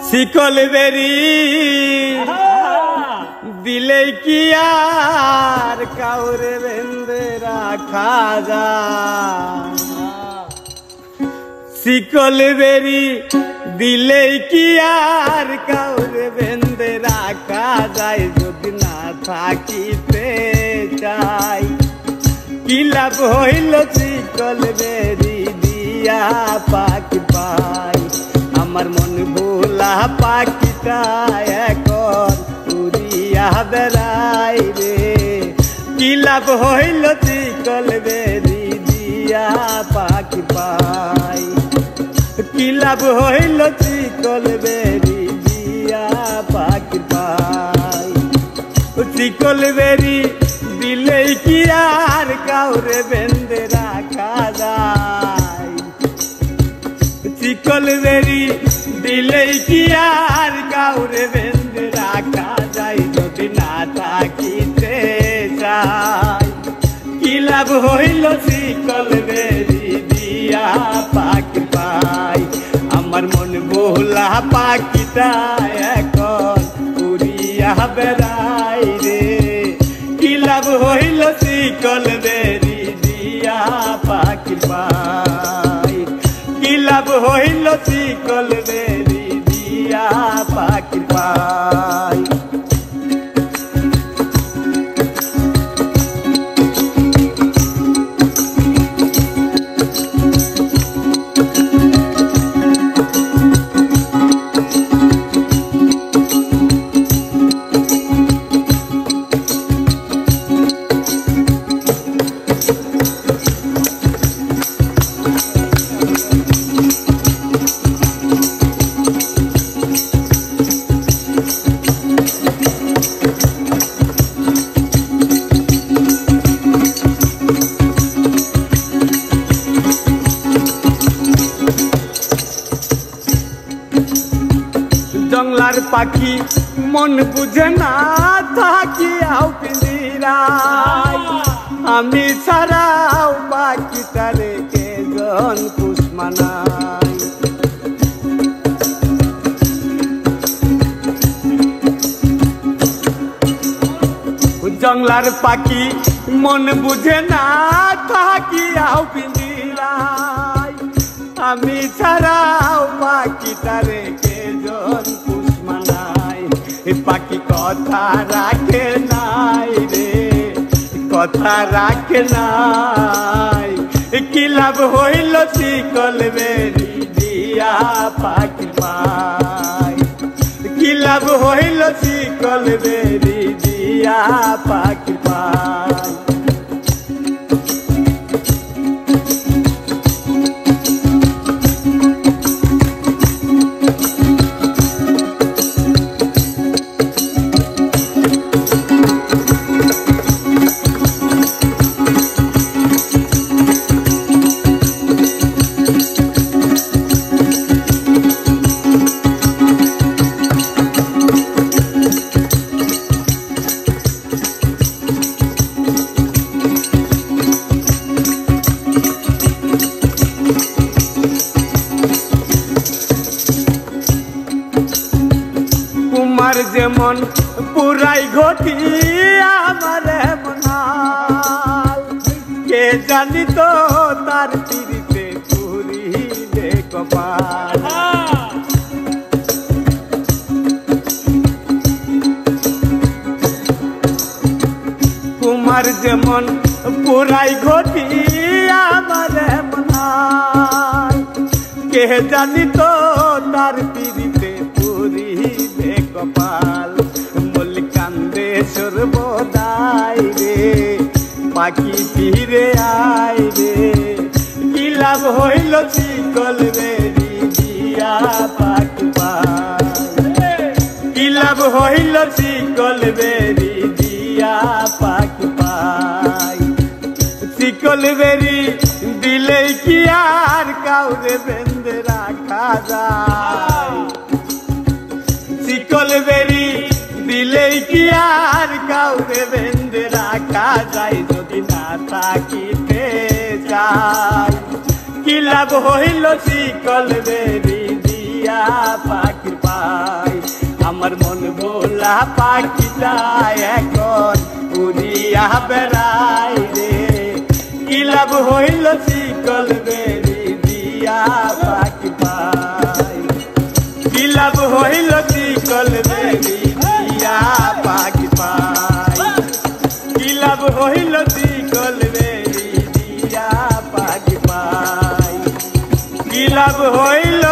শিকল বেরি দিলে কি আর কাউরে বেঁধে রাখা যায়। শিকল বেরি দিলে কি আর কাউরে বেঁধে রাখা যায়। যদি না থাকিতে চাই কি লাভ হইল শিকল বেরি দিয়া পাখি পাই। আমার মন ভোলা পাখিটা এখন উড়িয়া বেড়াই রে। কি লাভ হইল শিকল বেরি দিয়া পাখি পাই। কি লাভ হইল শিকল বেরি দিয়া পাখি পাই। শিকল বেরি দিলে কি আর কাউরে বেঁধে রাখা যায়। শিকল বেরি দিলে কি আর কাউরে বেঁধে রাখা যায়। যদি না থাকিতে চাই কি লাভ হইল শিকল বেরি দিয়া পাখি পাই। আমার মন ভোলা পাখিটা এখন উড়িয়া বেড়াই রে। কি লাভ হইল শিকল বেরি দিয়া পাখি পাই। কি লাভ হইল শিকল বেরি দিয়া পাখি পাই। জংলার পাখি মন বুঝে না থাকিয়াও পিঞ্জিরায়। আমি ছাড়াও পাখিটারে কেজন কুসমানাই। জংলার পাখি মন বুঝে না থাকিয়াও পিঞ্জিরায়। আমি ছাড়াও পাখিটারে কেজন কুসমানাই। পাখি কথা রাখে নাই রে, কথা রাখে নাই। কি লাভ হইল শিকল বেরি দিয়া পাখি পাই। কি লাভ হইল শিকল বেরি দিয়া পাখি পাই। তোমার যেমন পুরাই ঘটি আমার এমন হাল। কে জানি তো তার পিড়িতে পুরিবে কপাল। তোমার যেমন পুরাই ঘটি আমার এমন হাল। কে জানি তো তার পিড়িতে পুরিবে কপাল। মল কান্দে সর্বদাই রে, পাখি ফিরে আয় রে। কি লাভ হইল শিকল বেরি দিয়া পাখি পাই। কি লাভ হইল শিকল বেরি দিয়া পাখি পাই। শিকল বেরি দিলে কি আর কাউরে বেঁধে রাখা যায়। শিকল বেরি দিলে কি আর কাউরে বেঁধে রাখা যায়। যদি না থাকিতে চাই কি লাভ হইল শিকল বেরি দিয়া পাখির পা। টিয়া পাখিটা এখন উড়িয়া বেড়াই রে কি লাভ হইল শিকল বেরি দিয়া পাখি পাই কি লাভ হইল শিকল বেরি দিয়া পাখি পাই কি লাভ হইল শিকল বেরি দিয়া পাখি পাই কি লাভ হইল